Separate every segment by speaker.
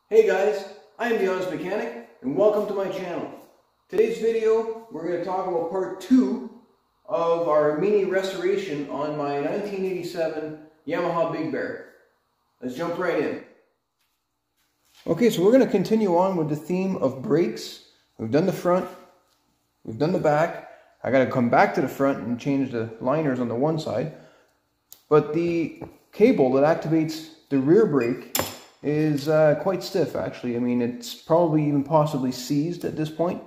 Speaker 1: Hey guys, I am the Honest Mechanic and welcome to my channel. Today's video we're going to talk about part 2 of our mini restoration on my 1987 Yamaha Big Bear. Let's jump right in. Okay, so we're going to continue on with the theme of brakes. We've done the front, we've done the back. I got to come back to the front and change the liners on the one side. But the cable that activates the rear brake is quite stiff actually. I mean, it's probably even possibly seized at this point.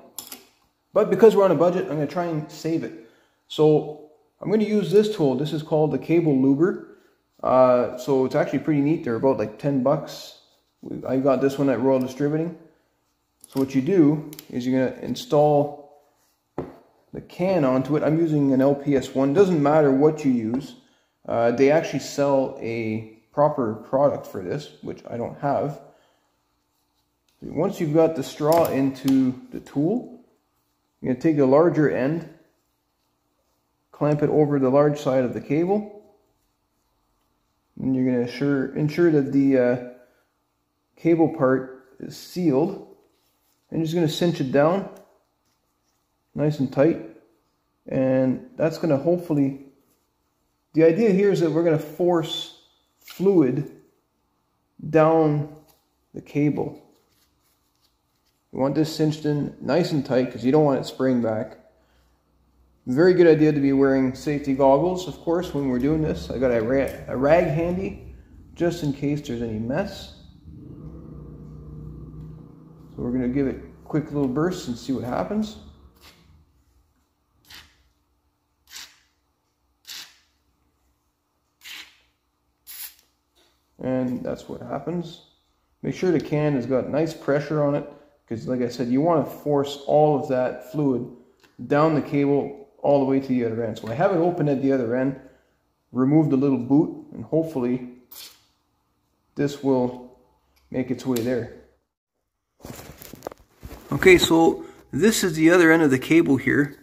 Speaker 1: But because we're on a budget, I'm going to try and save it. So I'm going to use this tool. This is called the cable Luber. So it's actually pretty neat. They're about like 10 bucks. I got this one at Royal Distributing. So what you do is you're going to install the can onto it. I'm using an LPS1. Doesn't matter what you use. They actually sell a proper product for this, which I don't have. Once you've got the straw into the tool, you're going to take the larger end, clamp it over the large side of the cable, and you're going to ensure that the cable part is sealed, and you're just going to cinch it down nice and tight, and that's going to hopefully, the idea here is that we're going to force fluid down the cable. You want this cinched in nice and tight because you don't want it spraying back. Very good idea to be wearing safety goggles, of course, when we're doing this. I got a rag handy just in case there's any mess. So we're going to give it quick little bursts and see what happens. And that's what happens. Make sure the can has got nice pressure on it, because like I said, you want to force all of that fluid down the cable all the way to the other end. So I have it open at the other end, remove the little boot, and hopefully this will make its way there. Okay, so this is the other end of the cable here,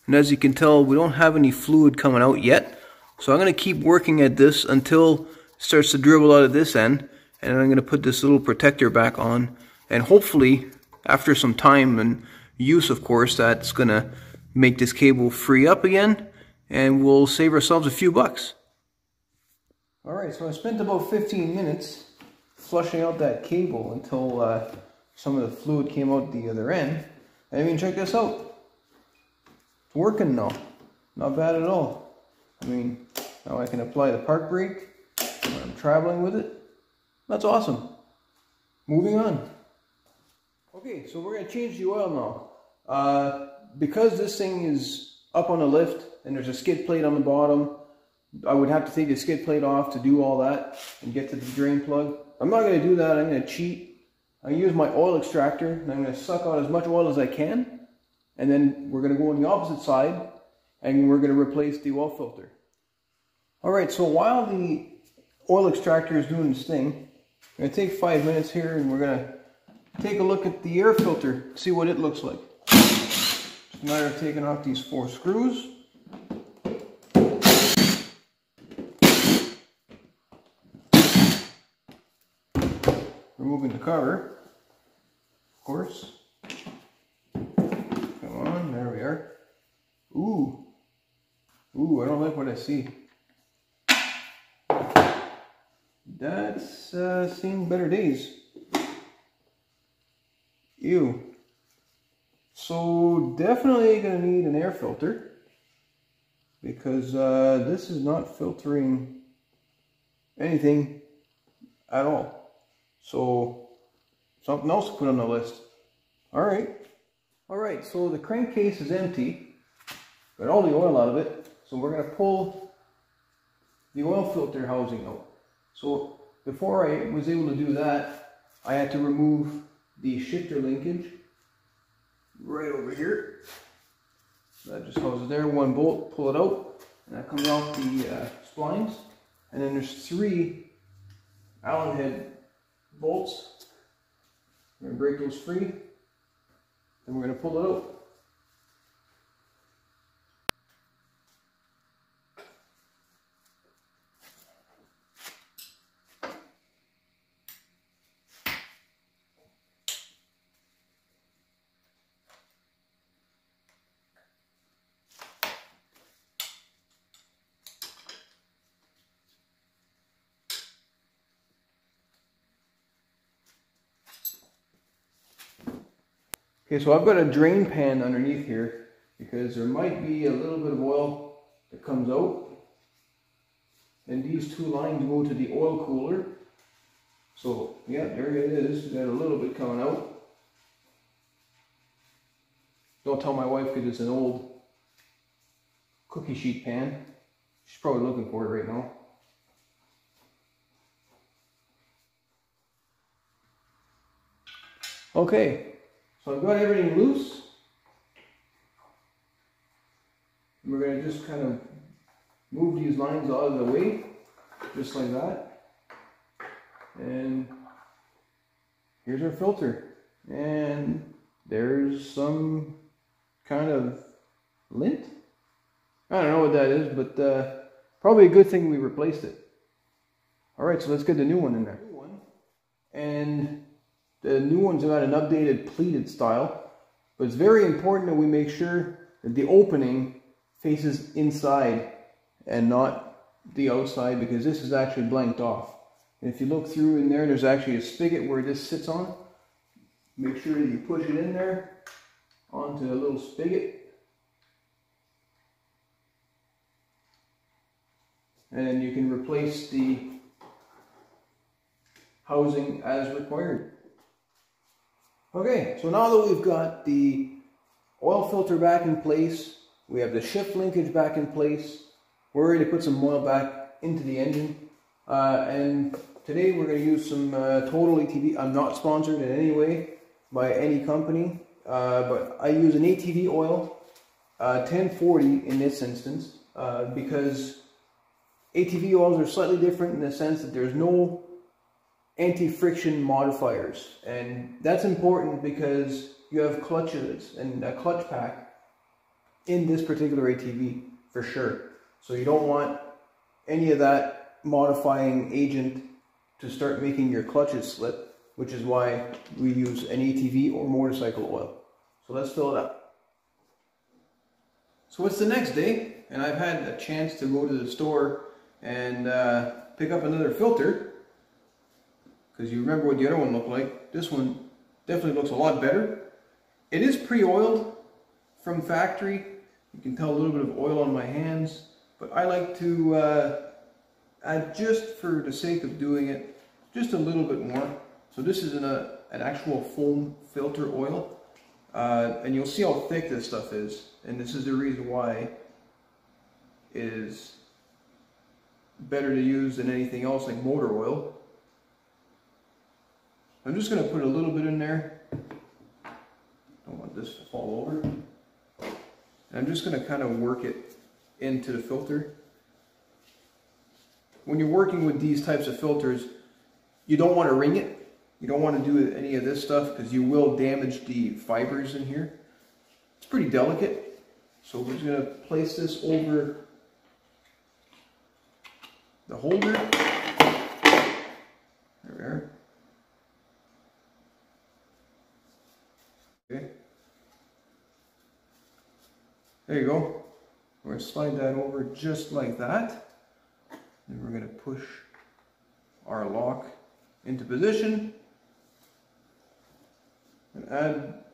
Speaker 1: and as you can tell, we don't have any fluid coming out yet. So I'm going to keep working at this until starts to dribble out of this end, and then I'm going to put this little protector back on, and hopefully after some time and use, of course, that's going to make this cable free up again, and we'll save ourselves a few bucks. Alright, so I spent about 15 minutes flushing out that cable until some of the fluid came out the other end. And I mean, check this out. It's working now. Not bad at all. I mean, now I can apply the park brake when I'm traveling with it. That's awesome. Moving on. Okay, so we're going to change the oil now. Because this thing is up on a lift and there's a skid plate on the bottom, I would have to take the skid plate off to do all that and get to the drain plug. I'm not going to do that. I'm going to cheat. I'm going to use my oil extractor and I'm going to suck out as much oil as I can, and then we're going to go on the opposite side and we're going to replace the oil filter. Alright, so while the oil extractor is doing this thing, I'm going to take 5 minutes here and we're going to take a look at the air filter, see what it looks like. It's a matter of taking off these 4 screws. Removing the cover, of course. Come on, there we are. Ooh, I don't like what I see. That's seen better days. Ew. So definitely gonna need an air filter, because this is not filtering anything at all. So something else to put on the list. Alright, so the crankcase is empty. Got all the oil out of it. So we're gonna pull the oil filter housing out. So before I was able to do that, I had to remove the shifter linkage right over here. That just houses there, 1 bolt, pull it out, and that comes off the splines. And then there's 3 Allen head bolts. We're going to break those free, then we're going to pull it out. Okay, so I've got a drain pan underneath here because there might be a little bit of oil that comes out. And these two lines go to the oil cooler. So yeah, there it is. Got a little bit coming out. Don't tell my wife because it's an old cookie sheet pan. She's probably looking for it right now. Okay, so I've got everything loose. And we're going to just kind of move these lines out of the way, just like that. And here's our filter. And there's some kind of lint. I don't know what that is, but probably a good thing we replaced it. Alright, so let's get the new one in there. And the new one's got an updated pleated style, but it's very important that we make sure that the opening faces inside and not the outside, because this is actually blanked off. And if you look through in there, there's actually a spigot where this sits on. Make sure that you push it in there onto a little spigot. And then you can replace the housing as required. Okay, so now that we've got the oil filter back in place, we have the shift linkage back in place, we're ready to put some oil back into the engine. And today we're going to use some Total ATV. I'm not sponsored in any way by any company, but I use an ATV oil, 1040 in this instance, because ATV oils are slightly different in the sense that there's no anti-friction modifiers, and that's important because you have clutches and a clutch pack in this particular ATV for sure. So you don't want any of that modifying agent to start making your clutches slip, which is why we use an ATV or motorcycle oil. So let's fill it up. So it's the next day, and I've had a chance to go to the store and pick up another filter, because you remember what the other one looked like. This one definitely looks a lot better. It is pre-oiled from factory. You can tell a little bit of oil on my hands, but I like to add, just for the sake of doing it, just a little bit more. So this is an actual foam filter oil, and you'll see how thick this stuff is, and this is the reason why it is better to use than anything else like motor oil. I'm just going to put a little bit in there. Don't want this to fall over. And I'm just going to kind of work it into the filter. When you're working with these types of filters, you don't want to ring it. You don't want to do any of this stuff because you will damage the fibers in here. It's pretty delicate. So we're just going to place this over the holder. There we are. Okay. There you go. We're going to slide that over just like that. And we're going to push our lock into position and add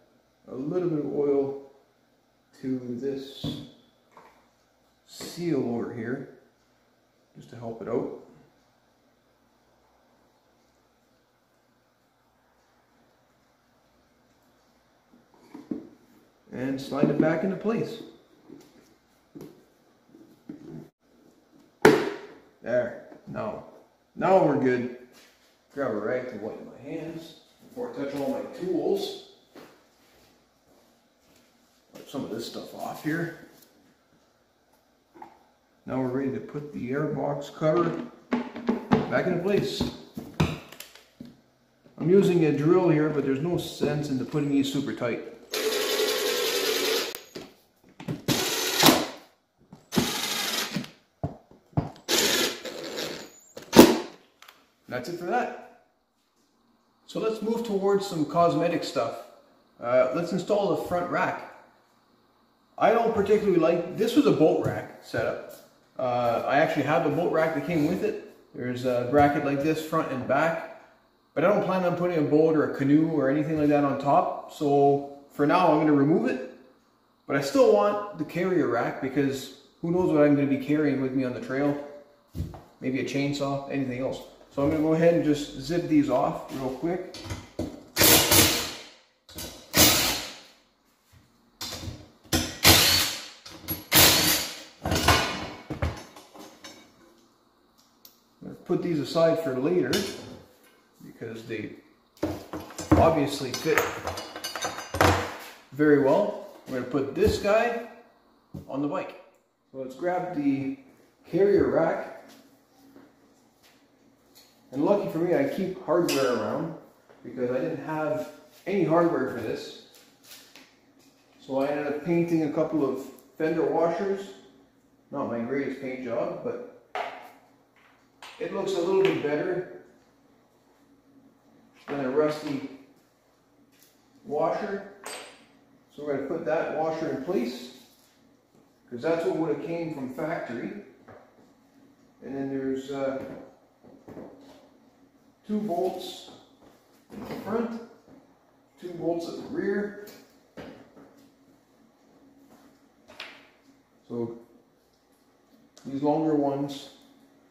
Speaker 1: a little bit of oil to this seal over here just to help it out. And slide it back into place. There. Now we're good. Grab a rag to wipe my hands before I touch all my tools. Wipe some of this stuff off here. Now we're ready to put the airbox cover back into place. I'm using a drill here, but there's no sense into putting these super tight. That's it for that. So let's move towards some cosmetic stuff. Let's install the front rack. I don't particularly like, this was a boat rack setup. I actually have the boat rack that came with it. There's a bracket like this front and back, but I don't plan on putting a boat or a canoe or anything like that on top. So for now I'm going to remove it, but I still want the carrier rack because who knows what I'm going to be carrying with me on the trail. Maybe a chainsaw, anything else. So I'm going to go ahead and just zip these off real quick. Put these aside for later because they obviously fit very well. I'm going to put this guy on the bike. So let's grab the carrier rack. And lucky for me, I keep hardware around because I didn't have any hardware for this. So I ended up painting a couple of fender washers. Not my greatest paint job, but it looks a little bit better than a rusty washer. So we're going to put that washer in place because that's what would have came from factory. And then there's 2 bolts at the front, 2 bolts at the rear. So these longer ones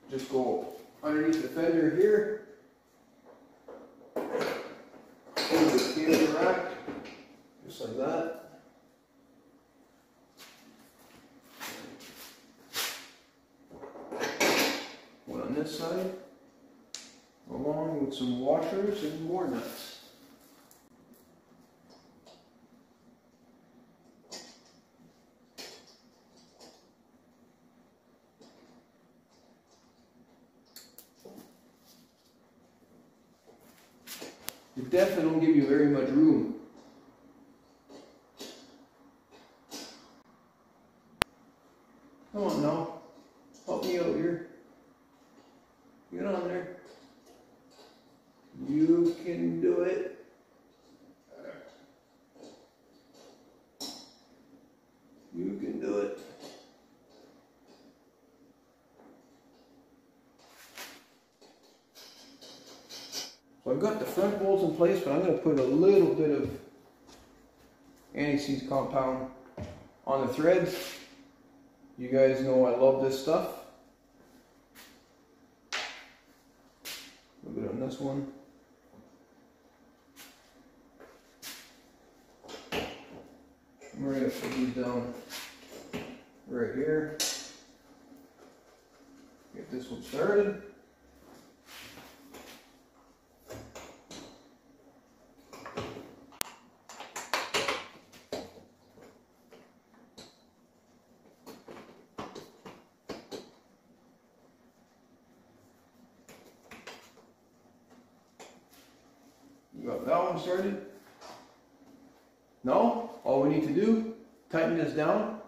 Speaker 1: just go underneath the fender here, over the carrier rack, just like that. One on this side, along with some washers and more nuts. It definitely don't give you very much room. Come on now, help me out here. Get on there. You can do it. You can do it. So I've got the front bolts in place, but I'm going to put a little bit of anti-seize compound on the threads. You guys know I love this stuff. A little bit on this one. And we're going to put these down right here. Get this one started. You got that one started. Now, all we need to do, tighten this down,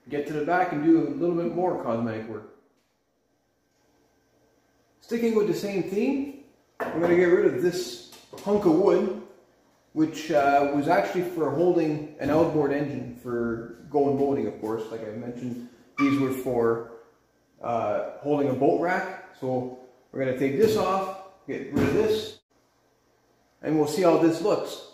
Speaker 1: get to the back and do a little bit more cosmetic work. Sticking with the same theme, I'm going to get rid of this hunk of wood, which was actually for holding an outboard engine for going boating, of course. Like I mentioned, these were for holding a boat rack. So we're going to take this off, get rid of this, and we'll see how this looks.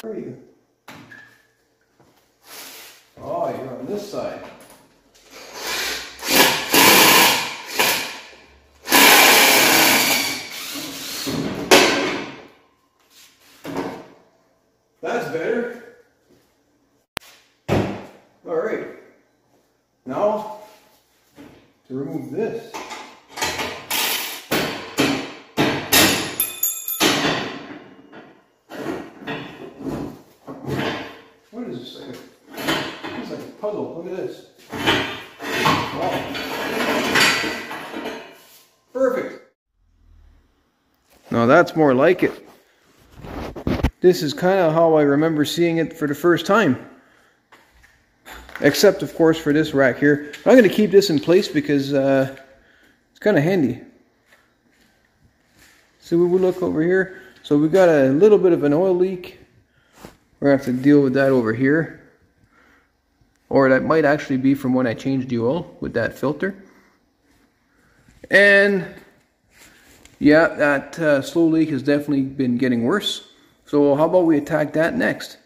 Speaker 1: Where are you? Oh, you're on this side. That's better. Alright, now to remove this. What is this? It's like a puzzle. Look at this. Wow. Perfect. Now that's more like it. This is kind of how I remember seeing it for the first time. Except, of course, for this rack here. I'm going to keep this in place because it's kind of handy. So we will look over here. So we got a little bit of an oil leak. We're going to have to deal with that over here. or that might actually be from when I changed the oil with that filter. And yeah, that slow leak has definitely been getting worse. So how about we attack that next?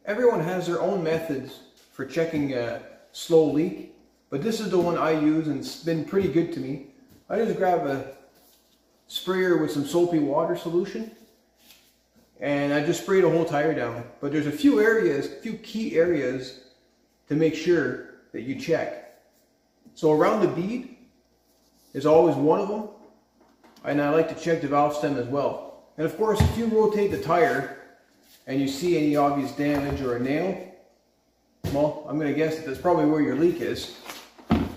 Speaker 1: Everyone has their own methods for checking a slow leak, but this is the one I use and it's been pretty good to me. I just grab a sprayer with some soapy water solution and I just spray the whole tire down. But there's a few key areas to make sure that you check. So around the bead is always one of them, and I like to check the valve stem as well. And of course, if you rotate the tire and you see any obvious damage or a nail, well, I'm going to guess that that's probably where your leak is.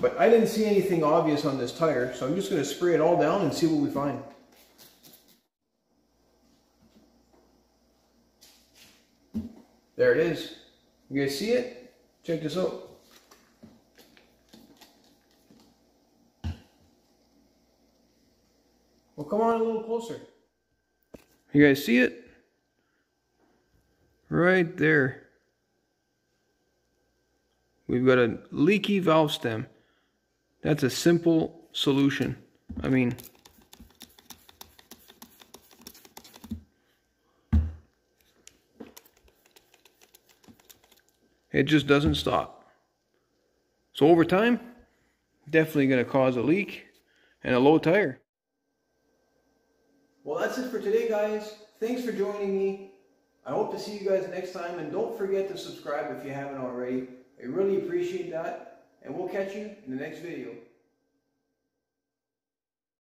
Speaker 1: But I didn't see anything obvious on this tire, so I'm just going to spray it all down and see what we find. There it is. You guys see it? Check this out. Well, come on a little closer. You guys see it? Right there. We've got a leaky valve stem. That's a simple solution. I mean, it just doesn't stop. So over time, definitely going to cause a leak and a low tire. Well, that's it for today, guys. Thanks for joining me. I hope to see you guys next time, and don't forget to subscribe if you haven't already. I really appreciate that, and we'll catch you in the next video.